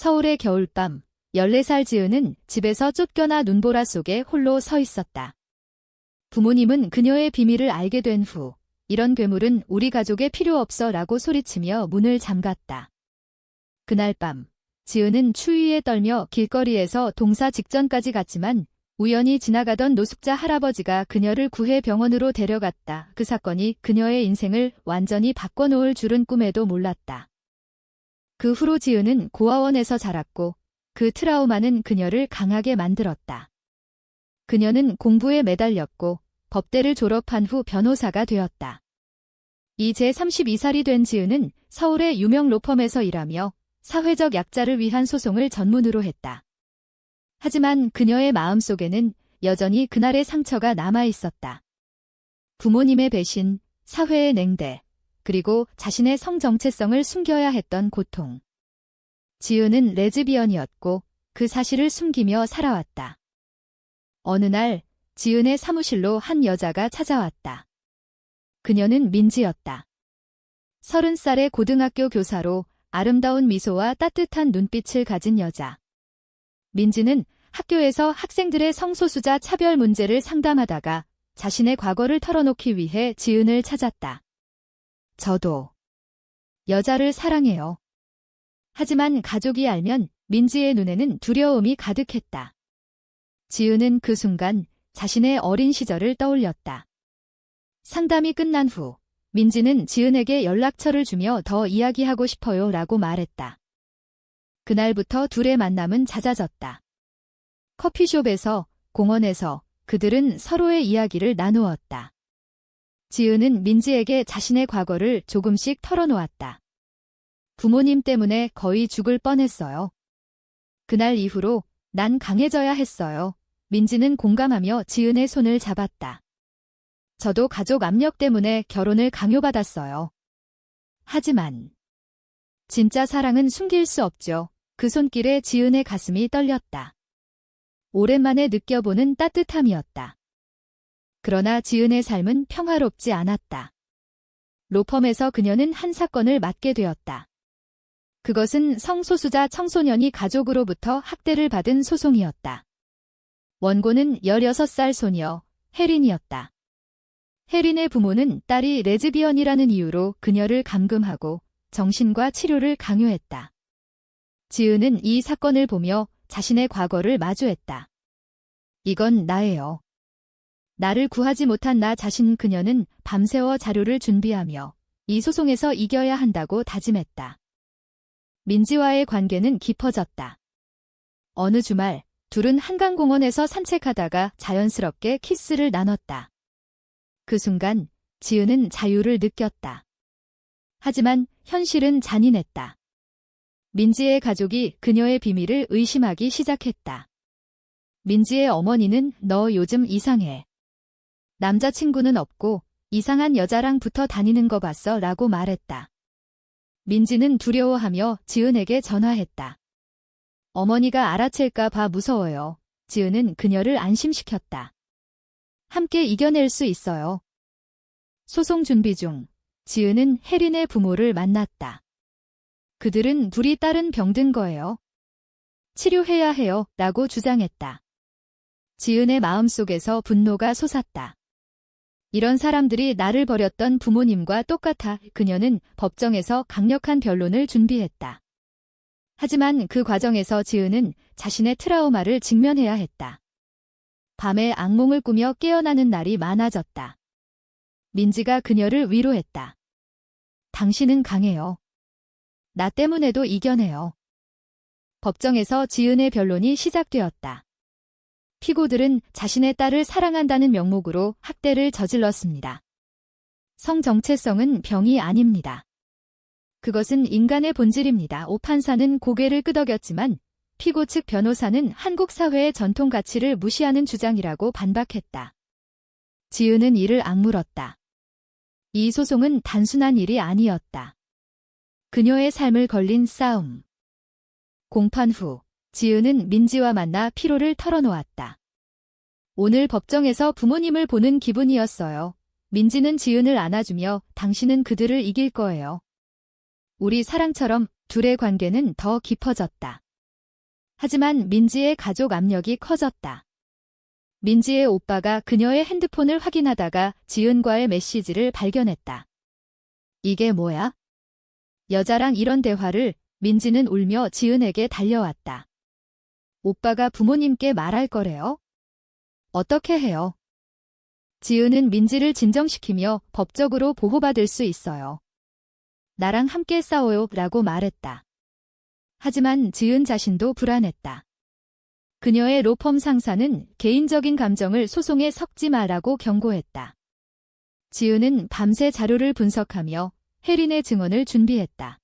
서울의 겨울밤, 14살 지은은 집에서 쫓겨나 눈보라 속에 홀로 서 있었다. 부모님은 그녀의 비밀을 알게 된 후 이런 괴물은 우리 가족에 필요 없어 라고 소리치며 문을 잠갔다. 그날 밤, 지은은 추위에 떨며 길거리에서 동사 직전까지 갔지만 우연히 지나가던 노숙자 할아버지가 그녀를 구해 병원으로 데려갔다. 그 사건이 그녀의 인생을 완전히 바꿔놓을 줄은 꿈에도 몰랐다. 그 후로 지은은 고아원에서 자랐고 그 트라우마는 그녀를 강하게 만들었다. 그녀는 공부에 매달렸고 법대를 졸업한 후 변호사가 되었다. 이제 32살이 된 지은은 서울의 유명 로펌에서 일하며 사회적 약자를 위한 소송을 전문으로 했다. 하지만 그녀의 마음속에는 여전히 그날의 상처가 남아 있었다. 부모님의 배신, 사회의 냉대, 그리고 자신의 성 정체성을 숨겨야 했던 고통. 지은은 레즈비언이었고 그 사실을 숨기며 살아왔다. 어느 날 지은의 사무실로 한 여자가 찾아왔다. 그녀는 민지였다. 30살의 고등학교 교사로 아름다운 미소와 따뜻한 눈빛을 가진 여자. 민지는 학교에서 학생들의 성소수자 차별 문제를 상담하다가 자신의 과거를 털어놓기 위해 지은을 찾았다. 저도 여자를 사랑해요. 하지만 가족이 알면 민지의 눈에는 두려움이 가득했다. 지은은 그 순간 자신의 어린 시절을 떠올렸다. 상담이 끝난 후 민지는 지은에게 연락처를 주며 더 이야기하고 싶어요 라고 말했다. 그날부터 둘의 만남은 잦아졌다. 커피숍에서, 공원에서 그들은 서로의 이야기를 나누었다. 지은은 민지에게 자신의 과거를 조금씩 털어놓았다. 부모님 때문에 거의 죽을 뻔했어요. 그날 이후로 난 강해져야 했어요. 민지는 공감하며 지은의 손을 잡았다. 저도 가족 압력 때문에 결혼을 강요받았어요. 하지만 진짜 사랑은 숨길 수 없죠. 그 손길에 지은의 가슴이 떨렸다. 오랜만에 느껴보는 따뜻함이었다. 그러나 지은의 삶은 평화롭지 않았다. 로펌에서 그녀는 한 사건을 맡게 되었다. 그것은 성소수자 청소년이 가족으로부터 학대를 받은 소송이었다. 원고는 16살 소녀 혜린이었다. 혜린의 부모는 딸이 레즈비언이라는 이유로 그녀를 감금하고 정신과 치료를 강요했다. 지은은 이 사건을 보며 자신의 과거를 마주했다. 이건 나예요. 나를 구하지 못한 나 자신. 그녀는 밤새워 자료를 준비하며 이 소송에서 이겨야 한다고 다짐했다. 민지와의 관계는 깊어졌다. 어느 주말 둘은 한강공원에서 산책하다가 자연스럽게 키스를 나눴다. 그 순간 지은은 자유를 느꼈다. 하지만 현실은 잔인했다. 민지의 가족이 그녀의 비밀을 의심하기 시작했다. 민지의 어머니는 너 요즘 이상해. 남자친구는 없고 이상한 여자랑 붙어 다니는 거 봤어 라고 말했다. 민지는 두려워하며 지은에게 전화했다. 어머니가 알아챌까 봐 무서워요. 지은은 그녀를 안심시켰다. 함께 이겨낼 수 있어요. 소송 준비 중 지은은 혜린의 부모를 만났다. 그들은 둘이 딸은 병든 거예요. 치료해야 해요 라고 주장했다. 지은의 마음속에서 분노가 솟았다. 이런 사람들이 나를 버렸던 부모님과 똑같아. 그녀는 법정에서 강력한 변론을 준비했다. 하지만 그 과정에서 지은은 자신의 트라우마를 직면해야 했다. 밤에 악몽을 꾸며 깨어나는 날이 많아졌다. 민지가 그녀를 위로했다. 당신은 강해요. 나 때문에도 이겨내요. 법정에서 지은의 변론이 시작되었다. 피고들은 자신의 딸을 사랑한다는 명목으로 학대를 저질렀습니다. 성 정체성은 병이 아닙니다. 그것은 인간의 본질입니다. 오 판사는 고개를 끄덕였지만 피고 측 변호사는 한국 사회의 전통 가치를 무시하는 주장이라고 반박했다. 지은은 이를 악물었다. 이 소송은 단순한 일이 아니었다. 그녀의 삶을 걸린 싸움. 공판 후 지은은 민지와 만나 피로를 털어놓았다. 오늘 법정에서 부모님을 보는 기분이었어요. 민지는 지은을 안아주며 당신은 그들을 이길 거예요. 우리 사랑처럼 둘의 관계는 더 깊어졌다. 하지만 민지의 가족 압력이 커졌다. 민지의 오빠가 그녀의 핸드폰을 확인하다가 지은과의 메시지를 발견했다. 이게 뭐야? 여자랑 이런 대화를. 민지는 울며 지은에게 달려왔다. 오빠가 부모님께 말할 거래요? 어떻게 해요? 지은은 민지를 진정시키며 법적으로 보호받을 수 있어요. 나랑 함께 싸워요 라고 말했다. 하지만 지은 자신도 불안했다. 그녀의 로펌 상사는 개인적인 감정을 소송에 섞지 마라고 경고했다. 지은은 밤새 자료를 분석하며 혜린의 증언을 준비했다.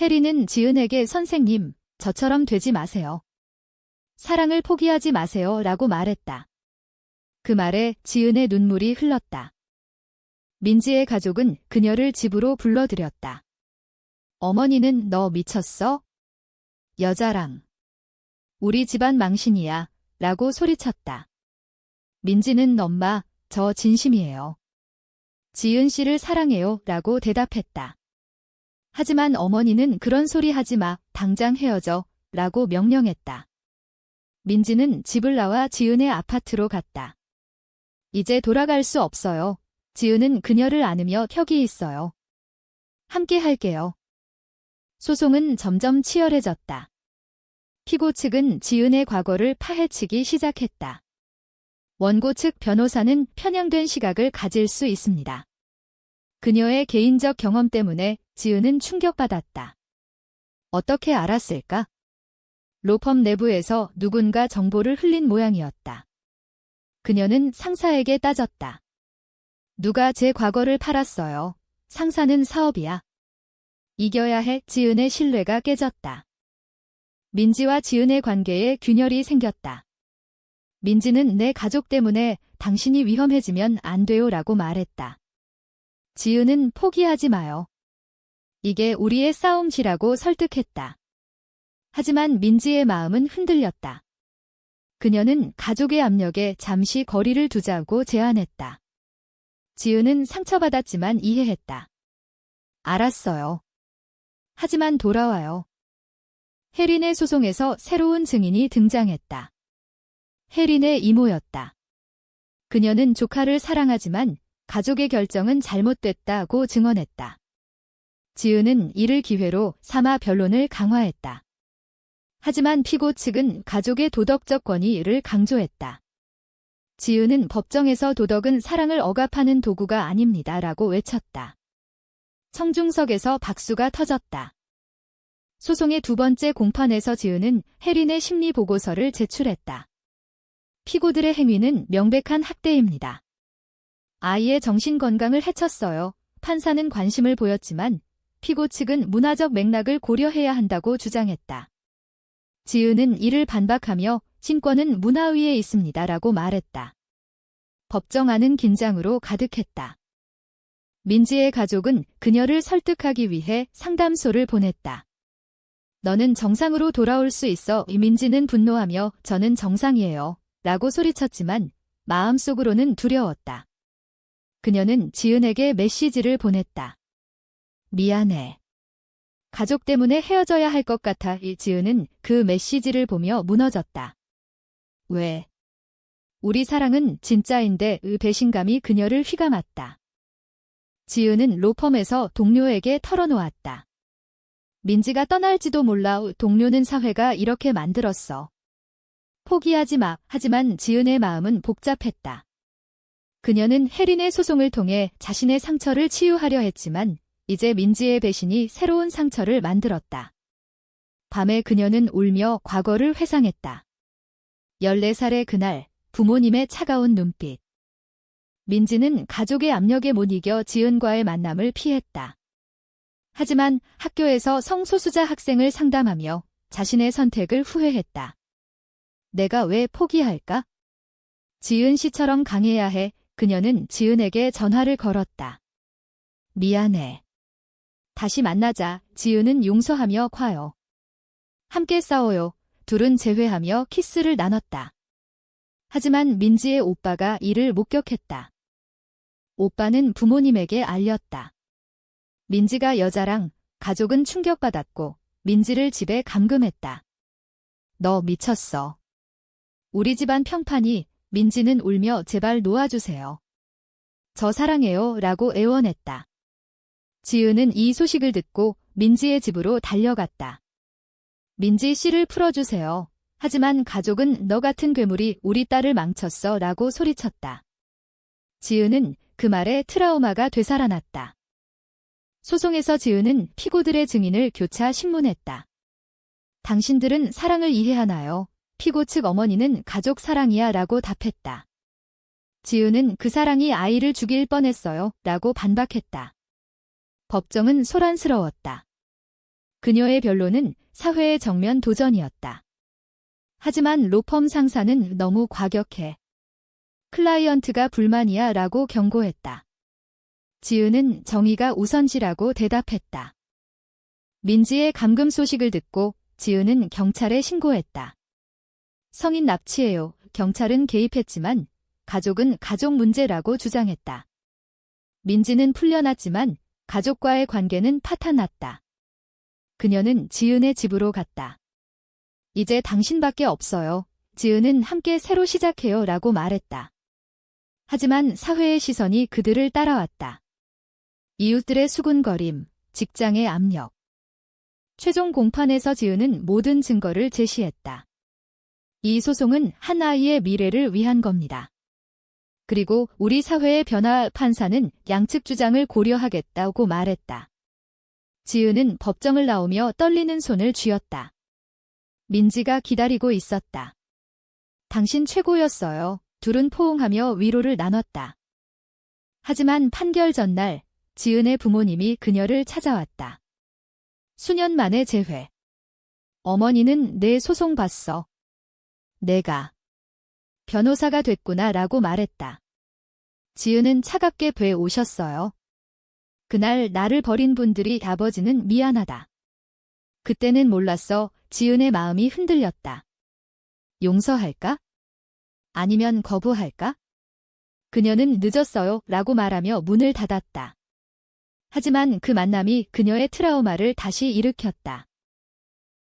혜린은 지은에게 선생님, 저처럼 되지 마세요. 사랑을 포기하지 마세요 라고 말했다. 그 말에 지은의 눈물이 흘렀다. 민지의 가족은 그녀를 집으로 불러들였다. 어머니는 너 미쳤어? 여자랑. 우리 집안 망신이야 라고 소리쳤다. 민지는 엄마, 저 진심이에요. 지은 씨를 사랑해요 라고 대답했다. 하지만 어머니는 그런 소리 하지 마, 당장 헤어져 라고 명령했다. 민지는 집을 나와 지은의 아파트로 갔다. 이제 돌아갈 수 없어요. 지은은 그녀를 안으며 혁이 있어요. 함께 할게요. 소송은 점점 치열해졌다. 피고 측은 지은의 과거를 파헤치기 시작했다. 원고 측 변호사는 편향된 시각을 가질 수 있습니다. 그녀의 개인적 경험 때문에 지은은 충격받았다. 어떻게 알았을까? 로펌 내부에서 누군가 정보를 흘린 모양이었다. 그녀는 상사에게 따졌다. 누가 제 과거를 팔았어요. 상사는 사업이야. 이겨야 해. 지은의 신뢰가 깨졌다. 민지와 지은의 관계에 균열이 생겼다. 민지는 내 가족 때문에 당신이 위험해지면 안 돼요 라고 말했다. 지은은 포기하지 마요. 이게 우리의 싸움이라고 설득했다. 하지만 민지의 마음은 흔들렸다. 그녀는 가족의 압력에 잠시 거리를 두자고 제안했다. 지은은 상처받았지만 이해했다. 알았어요. 하지만 돌아와요. 혜린의 소송에서 새로운 증인이 등장했다. 혜린의 이모였다. 그녀는 조카를 사랑하지만 가족의 결정은 잘못됐다고 증언했다. 지은은 이를 기회로 삼아 변론을 강화했다. 하지만 피고 측은 가족의 도덕적 권위를 강조했다. 지은은 법정에서 도덕은 사랑을 억압하는 도구가 아닙니다 라고 외쳤다. 청중석에서 박수가 터졌다. 소송의 두 번째 공판에서 지은은 혜린의 심리 보고서를 제출했다. 피고들의 행위는 명백한 학대입니다. 아이의 정신건강을 해쳤어요. 판사는 관심을 보였지만 피고 측은 문화적 맥락을 고려해야 한다고 주장했다. 지은은 이를 반박하며 신권은 문화 위에 있습니다 라고 말했다. 법정 안은 긴장으로 가득했다. 민지의 가족은 그녀를 설득하기 위해 상담소를 보냈다. 너는 정상으로 돌아올 수 있어. 민지는 분노하며 저는 정상이에요 라고 소리쳤지만 마음속으로는 두려웠다. 그녀는 지은에게 메시지를 보냈다. 미안해. 가족 때문에 헤어져야 할 것 같아. 지은은 그 메시지를 보며 무너졌다. 왜? 우리 사랑은 진짜인데 배신감이 그녀를 휘감았다. 지은은 로펌에서 동료에게 털어놓았다. 민지가 떠날지도 몰라. 동료는 사회가 이렇게 만들었어. 포기하지 마. 하지만 지은의 마음은 복잡했다. 그녀는 혜린의 소송을 통해 자신의 상처를 치유하려 했지만 이제 민지의 배신이 새로운 상처를 만들었다. 밤에 그녀는 울며 과거를 회상했다. 14살의 그날, 부모님의 차가운 눈빛. 민지는 가족의 압력에 못 이겨 지은과의 만남을 피했다. 하지만 학교에서 성소수자 학생을 상담하며 자신의 선택을 후회했다. 내가 왜 포기할까? 지은 씨처럼 강해야 해. 그녀는 지은에게 전화를 걸었다. 미안해. 다시 만나자. 지은은 용서하며 과요. 함께 싸워요. 둘은 재회하며 키스를 나눴다. 하지만 민지의 오빠가 이를 목격했다. 오빠는 부모님에게 알렸다. 민지가 여자랑 가족은 충격받았고 민지를 집에 감금했다. 너 미쳤어. 우리 집안 평판이. 민지는 울며 제발 놓아주세요. 저 사랑해요 라고 애원했다. 지은은 이 소식을 듣고 민지의 집으로 달려갔다. 민지 씨를 풀어주세요. 하지만 가족은 너 같은 괴물이 우리 딸을 망쳤어 라고 소리쳤다. 지은은 그 말에 트라우마가 되살아났다. 소송에서 지은은 피고들의 증인을 교차 신문했다. 당신들은 사랑을 이해하나요? 피고 측 어머니는 가족 사랑이야 라고 답했다. 지은은 그 사랑이 아이를 죽일 뻔했어요 라고 반박했다. 법정은 소란스러웠다. 그녀의 변론은 사회의 정면 도전이었다. 하지만 로펌 상사는 너무 과격해. 클라이언트가 불만이야 라고 경고했다. 지은은 정의가 우선시라고 대답했다. 민지의 감금 소식을 듣고 지은은 경찰에 신고했다. 성인 납치예요. 경찰은 개입했지만 가족은 가족 문제라고 주장했다. 민지는 풀려났지만 가족과의 관계는 파탄났다. 그녀는 지은의 집으로 갔다. 이제 당신밖에 없어요. 지은은 함께 새로 시작해요 라고 말했다. 하지만 사회의 시선이 그들을 따라왔다. 이웃들의 수군거림, 직장의 압력. 최종 공판에서 지은은 모든 증거를 제시했다. 이 소송은 한 아이의 미래를 위한 겁니다. 그리고 우리 사회의 변화. 판사는 양측 주장을 고려하겠다고 말했다. 지은은 법정을 나오며 떨리는 손을 쥐었다. 민지가 기다리고 있었다. 당신 최고였어요. 둘은 포옹하며 위로를 나눴다. 하지만 판결 전날 지은의 부모님이 그녀를 찾아왔다. 수년 만에 재회. 어머니는 내 소송 봤어. 내가 변호사가 됐구나 라고 말했다. 지은은 차갑게 뵈 오셨어요. 그날 나를 버린 분들이 아버지는 미안하다. 그때는 몰랐어. 지은의 마음이 흔들렸다. 용서할까? 아니면 거부할까? 그녀는 늦었어요 라고 말하며 문을 닫았다. 하지만 그 만남이 그녀의 트라우마를 다시 일으켰다.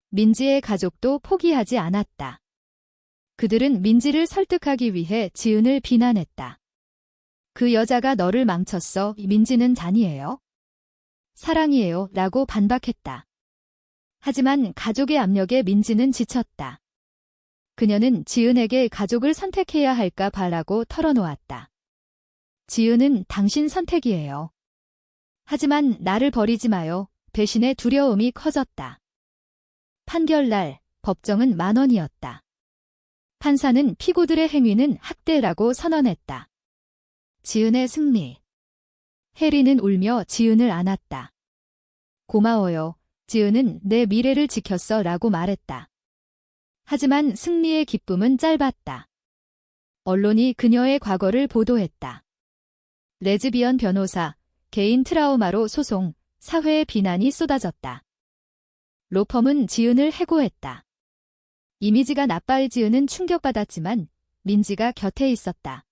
민지의 가족도 포기하지 않았다. 그들은 민지를 설득하기 위해 지은을 비난했다. 그 여자가 너를 망쳤어. 민지는 잔이에요. 사랑이에요 라고 반박했다. 하지만 가족의 압력에 민지는 지쳤다. 그녀는 지은에게 가족을 선택해야 할까 봐라고 털어놓았다. 지은은 당신 선택이에요. 하지만 나를 버리지 마요. 배신의 두려움이 커졌다. 판결날 법정은 만원이었다. 판사는 피고들의 행위는 학대라고 선언했다. 지은의 승리. 혜리는 울며 지은을 안았다. 고마워요. 지은은 내 미래를 지켰어 라고 말했다. 하지만 승리의 기쁨은 짧았다. 언론이 그녀의 과거를 보도했다. 레즈비언 변호사, 개인 트라우마로 소송, 사회의 비난이 쏟아졌다. 로펌은 지은을 해고했다. 이미지가 나빠의 지은은 충격받았지만 민지가 곁에 있었다.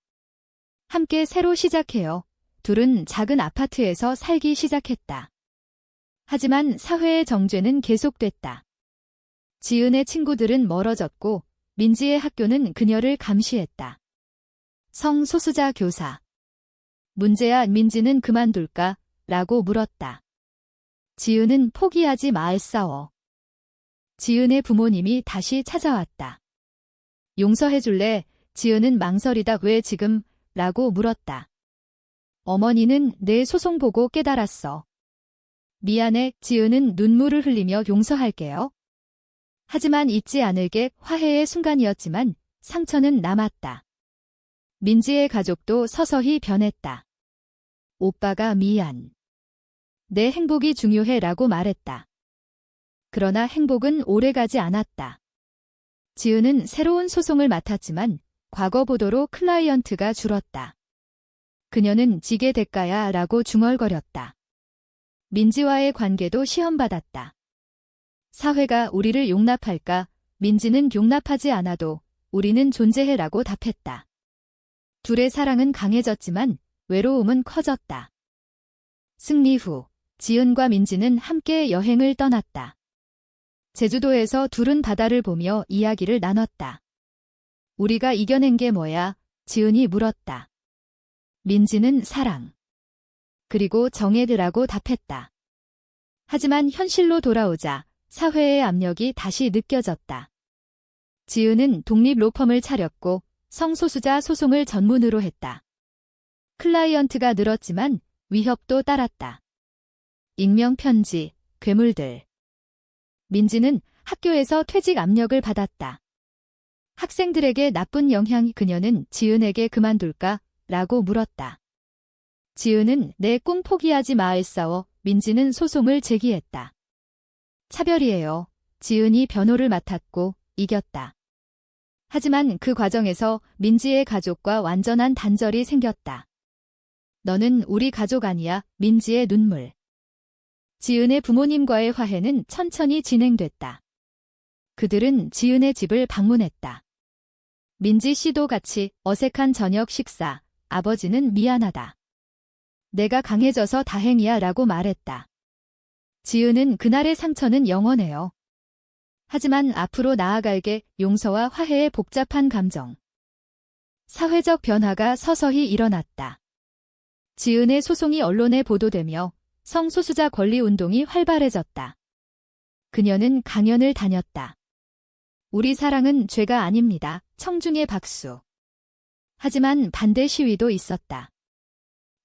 함께 새로 시작해요. 둘은 작은 아파트에서 살기 시작했다. 하지만 사회의 정죄는 계속됐다. 지은의 친구들은 멀어졌고 민지의 학교는 그녀를 감시했다. 성소수자 교사. 문제야. 민지는 그만둘까? 라고 물었다. 지은은 포기하지 마. 싸워. 지은의 부모님이 다시 찾아왔다. 용서해줄래? 지은은 망설이다. 왜 지금? 라고 물었다. 어머니는 내 소송 보고 깨달았어. 미안해. 지은은 눈물을 흘리며 용서할게요. 하지만 잊지 않을게. 화해의 순간이었지만 상처는 남았다. 민지의 가족도 서서히 변했다. 오빠가 미안. 내 행복이 중요해 라고 말했다. 그러나 행복은 오래가지 않았다. 지은은 새로운 소송을 맡았지만 과거 보도로 클라이언트가 줄었다. 그녀는 지게 대가야 라고 중얼거렸다. 민지와의 관계도 시험받았다. 사회가 우리를 용납할까? 민지는 용납하지 않아도 우리는 존재해 라고 답했다. 둘의 사랑은 강해졌지만 외로움은 커졌다. 승리 후 지은과 민지는 함께 여행을 떠났다. 제주도에서 둘은 바다를 보며 이야기를 나눴다. 우리가 이겨낸 게 뭐야? 지은이 물었다. 민지는 사랑. 그리고 정혜드라고 답했다. 하지만 현실로 돌아오자 사회의 압력이 다시 느껴졌다. 지은은 독립 로펌을 차렸고 성소수자 소송을 전문으로 했다. 클라이언트가 늘었지만 위협도 따랐다. 익명 편지, 괴물들. 민지는 학교에서 퇴직 압력을 받았다. 학생들에게 나쁜 영향. 그녀는 지은에게 그만둘까? 라고 물었다. 지은은 내 꿈 포기하지 마에 싸워 민지는 소송을 제기했다. 차별이에요. 지은이 변호를 맡았고 이겼다. 하지만 그 과정에서 민지의 가족과 완전한 단절이 생겼다. 너는 우리 가족 아니야. 민지의 눈물. 지은의 부모님과의 화해는 천천히 진행됐다. 그들은 지은의 집을 방문했다. 민지 씨도 같이 어색한 저녁 식사. 아버지는 미안하다. 내가 강해져서 다행이야 라고 말했다. 지은은 그날의 상처는 영원해요. 하지만 앞으로 나아갈게 용서와 화해의 복잡한 감정. 사회적 변화가 서서히 일어났다. 지은의 소송이 언론에 보도되며 성소수자 권리 운동이 활발해졌다. 그녀는 강연을 다녔다. 우리 사랑은 죄가 아닙니다. 청중의 박수. 하지만 반대 시위도 있었다.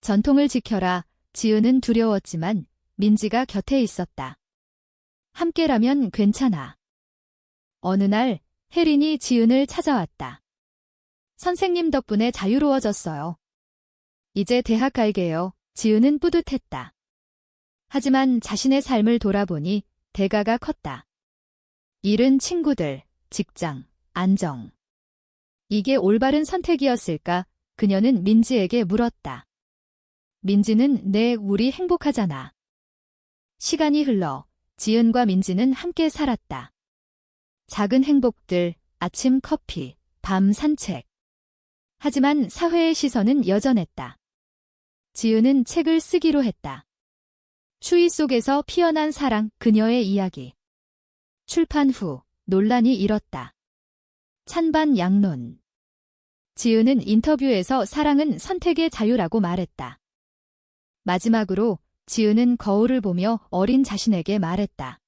전통을 지켜라. 지은은 두려웠지만 민지가 곁에 있었다. 함께라면 괜찮아. 어느 날 혜린이 지은을 찾아왔다. 선생님 덕분에 자유로워졌어요. 이제 대학 갈게요. 지은은 뿌듯했다. 하지만 자신의 삶을 돌아보니 대가가 컸다. 잃은 친구들, 직장, 안정. 이게 올바른 선택이었을까? 그녀는 민지에게 물었다. 민지는 네, 우리 행복하잖아. 시간이 흘러 지은과 민지는 함께 살았다. 작은 행복들, 아침 커피, 밤 산책. 하지만 사회의 시선은 여전했다. 지은은 책을 쓰기로 했다. 추위 속에서 피어난 사랑, 그녀의 이야기. 출판 후 논란이 일었다. 찬반 양론. 지은은 인터뷰에서 사랑은 선택의 자유라고 말했다. 마지막으로 지은은 거울을 보며 어린 자신에게 말했다.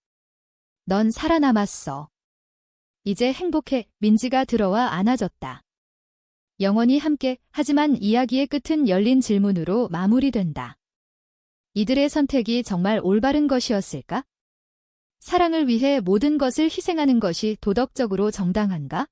넌 살아남았어. 이제 행복해. 민지가 들어와 안아줬다. 영원히 함께. 하지만 이야기의 끝은 열린 질문으로 마무리된다. 이들의 선택이 정말 올바른 것이었을까? 사랑을 위해 모든 것을 희생하는 것이 도덕적으로 정당한가?